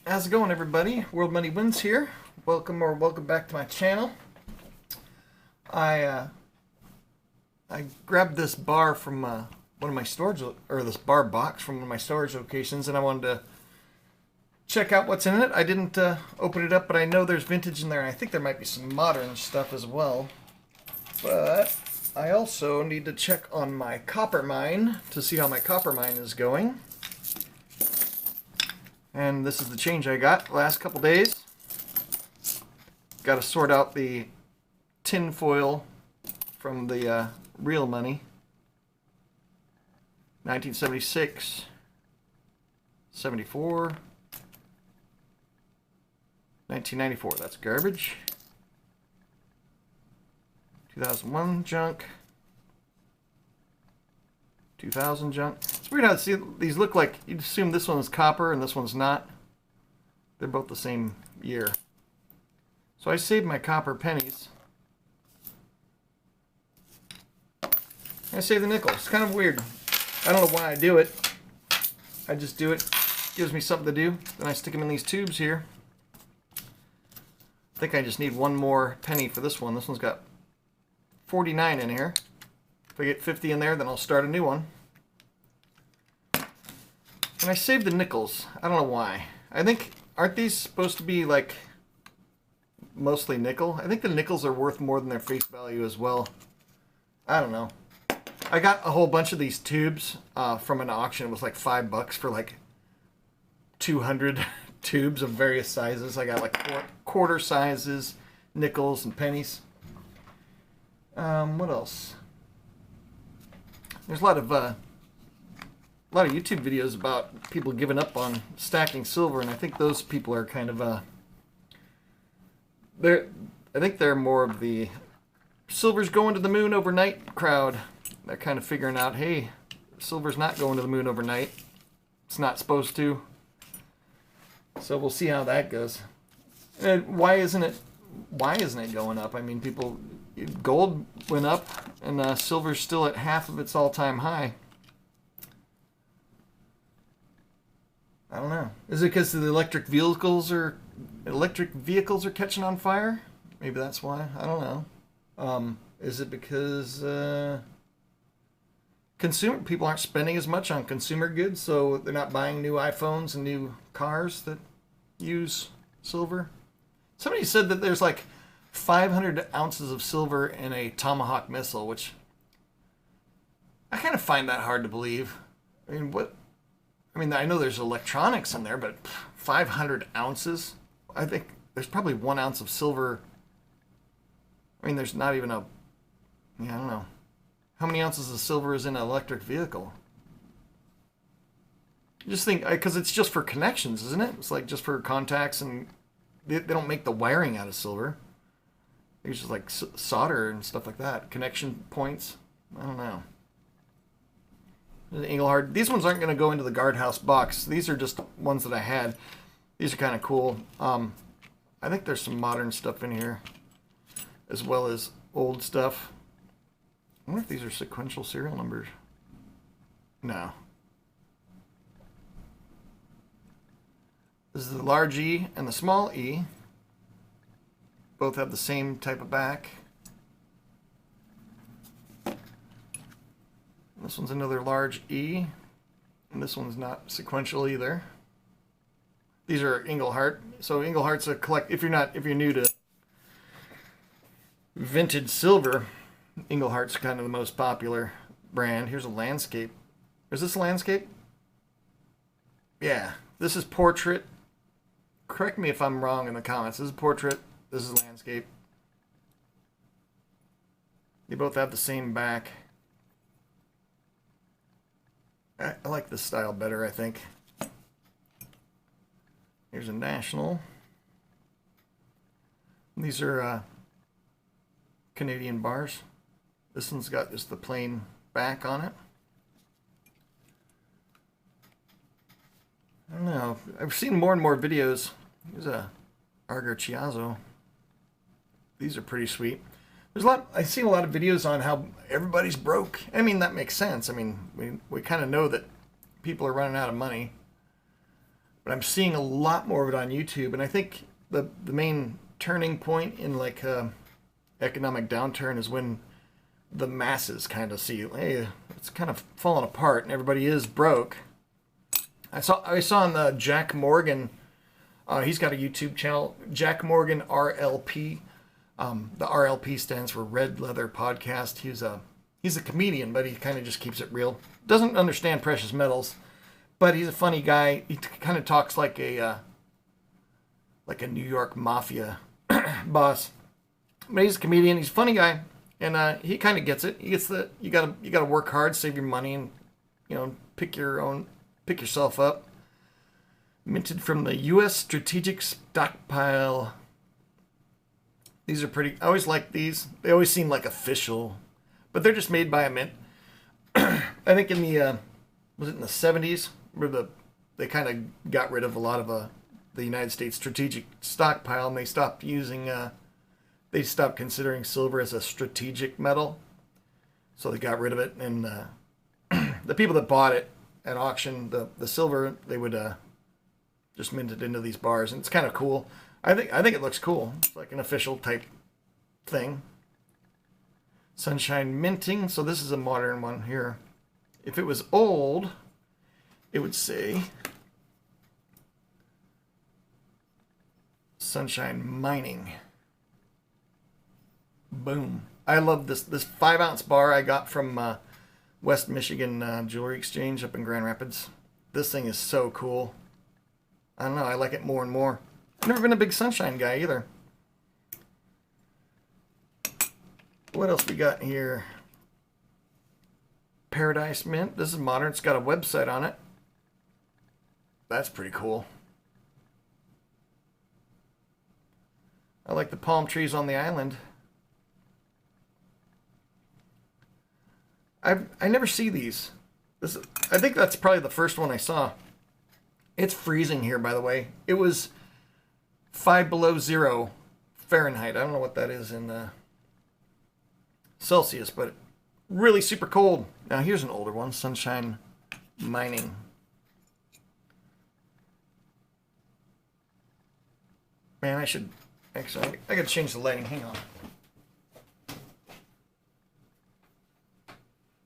How's it going, everybody? World Money Wins here. Welcome back to my channel. I grabbed this bar from one of my storage, or this bar box from one of my storage locations, and I wanted to check out what's in it. I didn't open it up, but I know there's vintage in there, and I think there might be some modern stuff as well. But I also need to check on my copper mine to see how my copper mine is going. And this is the change I got the last couple days. Got to sort out the tin foil from the real money. 1976, 74, 1994, that's garbage. 2001 junk. 2000 junk. It's weird how these look like, you'd assume this one's copper and this one's not. They're both the same year. So I saved my copper pennies. I saved the nickel. It's kind of weird. I don't know why I do it. I just do it. Gives me something to do. Then I stick them in these tubes here. I think I just need one more penny for this one. This one's got 49 in here. If I get 50 in there, then I'll start a new one. And I saved the nickels. I don't know why. I think, aren't these supposed to be like mostly nickel? I think the nickels are worth more than their face value as well. I don't know. I got a whole bunch of these tubes from an auction. It was like $5 for like 200 tubes of various sizes. I got like quarter sizes, nickels, and pennies. What else? There's a lot of YouTube videos about people giving up on stacking silver, and I think those people are kind of I think they're more of the silver's going to the moon overnight crowd. They're kind of figuring out, hey, silver's not going to the moon overnight. It's not supposed to. So we'll see how that goes. And why isn't it going up? I mean, gold went up, and silver's still at half of its all-time high. I don't know. Is it because the electric vehicles are catching on fire? Maybe that's why. I don't know. Is it because people aren't spending as much on consumer goods, so they're not buying new iPhones and new cars that use silver? Somebody said that there's like 500 ounces of silver in a Tomahawk missile, which I kind of find that hard to believe. I know there's electronics in there, but 500 ounces? I think there's probably 1 ounce of silver. There's not even I don't know. How many ounces of silver is in an electric vehicle? Just think, because it's just for connections, isn't it? It's like just for contacts, and they don't make the wiring out of silver. It's just like solder and stuff like that. Connection points. I don't know. Engelhard. These ones aren't going to go into the guardhouse box. These are just ones that I had. These are kind of cool. I think there's some modern stuff in here, as well as old stuff. I wonder if these are sequential serial numbers. No. This is the large E and the small E. Both have the same type of back. This one's another large E, and this one's not sequential either. These are Engelhart. So Engelhart's a if you're new to vintage silver, Engelhart's kind of the most popular brand. Here's a landscape. Is this landscape? Yeah, this is portrait. Correct me if I'm wrong in the comments. This is portrait. This is landscape. They both have the same back. I like this style better, I think. Here's a national. These are Canadian bars. This one's got just the plain back on it. I don't know. I've seen more and more videos. Here's a Argo Chiazzo. These are pretty sweet. There's a lot. I've seen a lot of videos on how everybody's broke. I mean, that makes sense. I mean, we kind of know that people are running out of money. but I'm seeing a lot more of it on YouTube. And I think the main turning point in like economic downturn is when the masses kind of see, hey, it's kind of falling apart and everybody is broke. I saw on the Jack Morgan, he's got a YouTube channel, Jack Morgan RLP. The RLP stands for Red Leather Podcast. He's a comedian, but he kind of just keeps it real. Doesn't understand precious metals, but he's a funny guy. He kind of talks like a New York mafia boss. But he's a comedian. He's a funny guy, and he kind of gets it. He gets you gotta work hard, save your money, and pick yourself up. Minted from the U.S. Strategic Stockpile. These are pretty. I always like these. They always seem like official, but they're just made by a mint. I think in the was it in the 70s where they kind of got rid of a lot of the United States Strategic Stockpile, and they stopped using. They stopped considering silver as a strategic metal, so they got rid of it. And the people that bought it at auction, the silver, they would just mint it into these bars, and it's kind of cool. I think it looks cool. It's like an official type thing. Sunshine minting. So this is a modern one here. If it was old, it would say Sunshine mining. Boom. I love this 5-ounce bar I got from West Michigan Jewelry Exchange up in Grand Rapids. This thing is so cool. I don't know. I like it more and more. I've never been a big Sunshine guy either. What else we got here? Paradise Mint. This is modern. It's got a website on it. That's pretty cool. I like the palm trees on the island. I never see these. I think that's probably the first one I saw. It's freezing here, by the way. It was 5 below 0 Fahrenheit. I don't know what that is in Celsius, but really super cold. Now here's an older one, Sunshine Mining. Man, I gotta change the lighting. Hang on.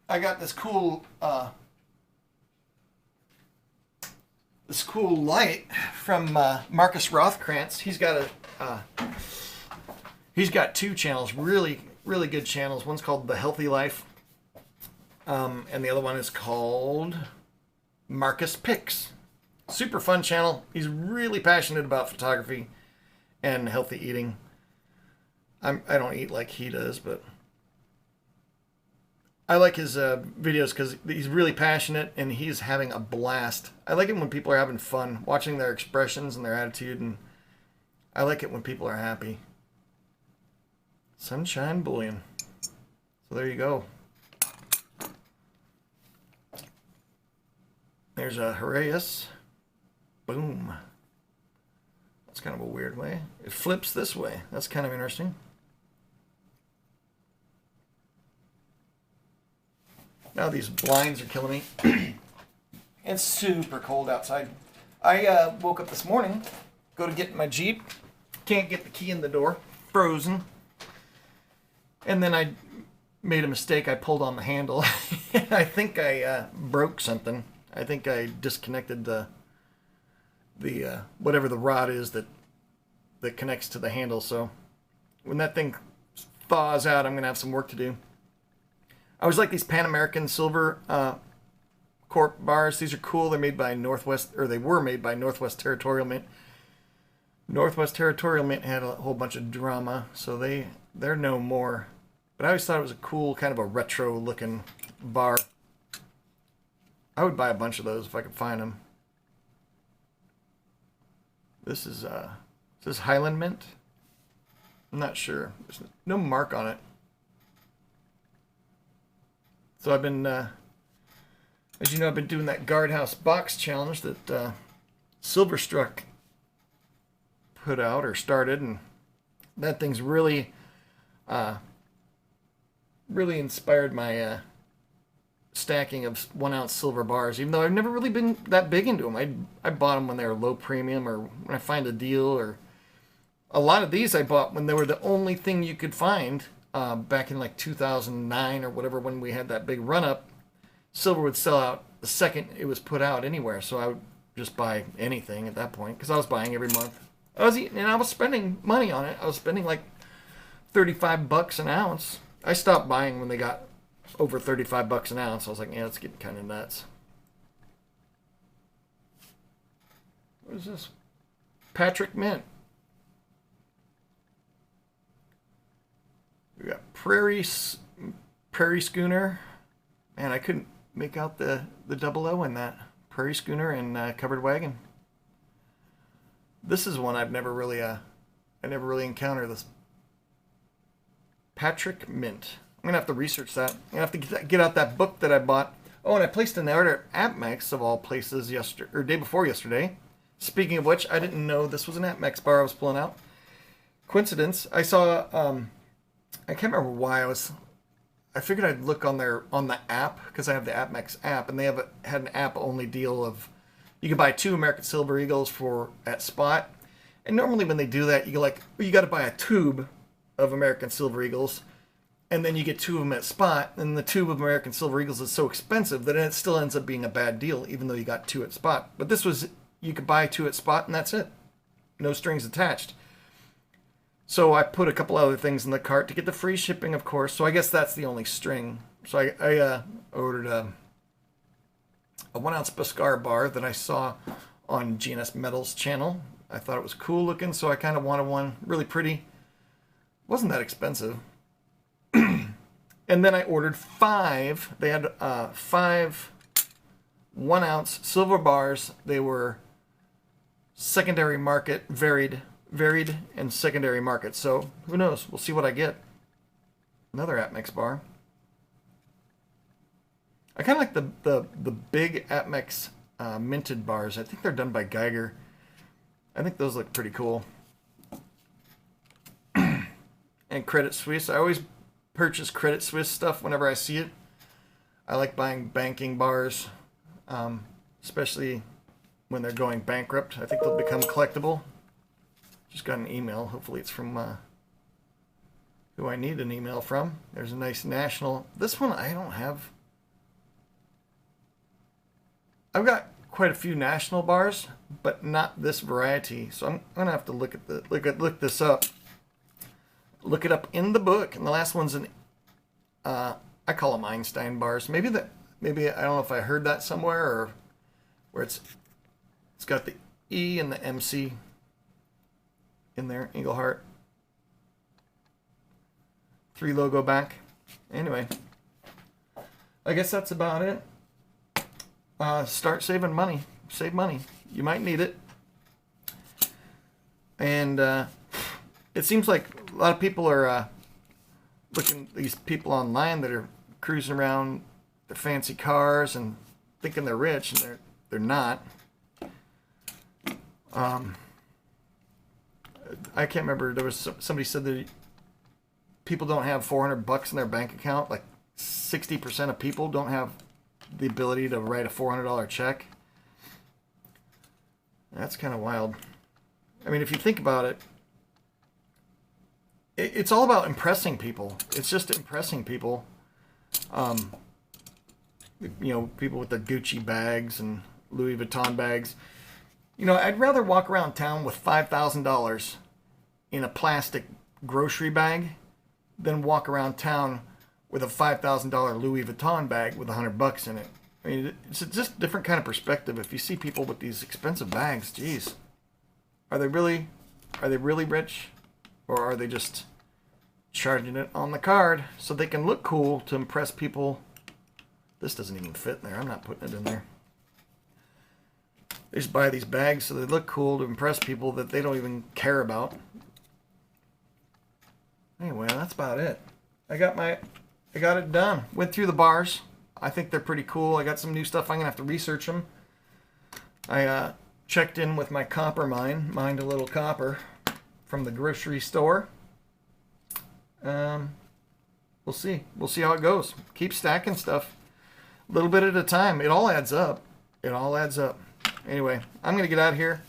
I got this cool light from Marcus Rothkrantz. He's got 2 channels, really good channels. One's called The Healthy Life, and the other one is called Marcus Picks. Super fun channel. He's really passionate about photography and healthy eating. I don't eat like he does, but I like his videos because he's really passionate and he's having a blast. I like it when people are having fun, watching their expressions and their attitude, and I like it when people are happy. Sunshine Bullion. So there you go. There's a Heraeus. Boom. That's kind of a weird way. It flips this way. That's kind of interesting. Now these blinds are killing me. It's super cold outside. I woke up this morning, go to get in my Jeep, can't get the key in the door, frozen. And then I made a mistake. I pulled on the handle. I think I broke something. I think I disconnected the whatever the rod is that connects to the handle. So when that thing thaws out, I'm gonna have some work to do. I always like these Pan American Silver Corp bars. These are cool. They're made by they were made by Northwest Territorial Mint. Northwest Territorial Mint had a whole bunch of drama, so they're no more. But I always thought it was a cool, kind of a retro looking bar. I would buy a bunch of those if I could find them. This is Highland Mint? I'm not sure. There's no mark on it. So I've been, as you know, I've been doing that guardhouse box challenge that Silverstruck put out or started, and that thing's really inspired my stacking of 1 ounce silver bars, even though I've never really been that big into them. I bought them when they were low premium or when I find a deal, or a lot of these I bought when they were the only thing you could find back in like 2009 or whatever, when we had that big run up. Silver would sell out the second it was put out anywhere, so I would just buy anything at that point because I was buying every month. I was spending money on it. I was spending like $35 an ounce. I stopped buying when they got over $35 an ounce. I was like, yeah, it's getting kind of nuts. What is this? Patrick Mint. We got Prairie Schooner. Man, I couldn't make out the double O in that. Prairie Schooner and Covered Wagon. This is one I never really encountered. This Patrick Mint. I'm gonna have to research that. I'm gonna have to get out that book that I bought. Oh, and I placed an order at AppMex of all places day before yesterday. Speaking of which, I didn't know this was an AppMex bar I was pulling out. Coincidence. I saw. I can't remember why I figured I'd look on the app because I have the AppMex app, and they had an app only deal of you can buy 2 American Silver Eagles at spot. And normally when they do that, you got to buy a tube of American Silver Eagles, and then you get 2 of them at spot. And the tube of American Silver Eagles is so expensive that it still ends up being a bad deal, even though you got 2 at spot. But this was, you could buy 2 at spot, and that's it. No strings attached. So I put a couple other things in the cart to get the free shipping, of course. So I guess that's the only string. So I ordered a 1 ounce Beskar bar that I saw on GNS Metals channel. I thought it was cool looking, so I kind of wanted one. Really pretty. Wasn't that expensive. And then I ordered 5. They had 5 1 ounce silver bars. They were secondary market, varied and secondary market. So who knows? We'll see what I get. Another AppMex bar. I kind of like the big AppMex minted bars. I think they're done by Geiger. I think those look pretty cool. And Credit Suisse. I always purchase Credit Suisse stuff whenever I see it. I like buying banking bars, especially when they're going bankrupt. I think they'll become collectible. Just got an email. Hopefully it's from who I need an email from. There's a nice national. This one I don't have. I've got quite a few national bars, but not this variety. So I'm gonna have to look this up. Look it up in the book. And the last one's an I call them Einstein bars. Maybe I don't know if I heard that somewhere, or where it's got the E and the MC in there. Engelhart 3 logo back. Anyway, I guess that's about it. Start saving money. Save money. You might need it. And it seems like a lot of people are looking at these people online that are cruising around their fancy cars and thinking they're rich, and they're not. I can't remember. There was somebody said that people don't have $400 in their bank account. Like 60% of people don't have the ability to write a $400 check. That's kind of wild. I mean, if you think about it, it's all about impressing people. It's just impressing people. People with the Gucci bags and Louis Vuitton bags. I'd rather walk around town with $5,000 in a plastic grocery bag than walk around town with a $5,000 Louis Vuitton bag with $100 in it. I mean, it's just a different kind of perspective. If you see people with these expensive bags, geez, are they really rich, or are they just charging it on the card so they can look cool to impress people? This doesn't even fit in there. I'm not putting it in there. They just buy these bags so they look cool to impress people that they don't even care about. Anyway, that's about it. I got it done. Went through the bars. I think they're pretty cool. I got some new stuff. I'm gonna have to research them. I checked in with my copper mined a little copper from the grocery store. We'll see how it goes. Keep stacking stuff. A little bit at a time. It all adds up. It all adds up. Anyway, I'm going to get out of here.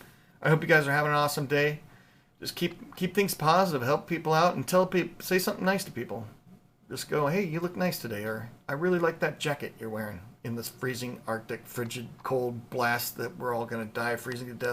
I hope you guys are having an awesome day. Just keep things positive. Help people out and tell people, say something nice to people. Just go, hey, you look nice today, or I really like that jacket you're wearing in this freezing Arctic, frigid, cold blast that we're all going to die freezing to death.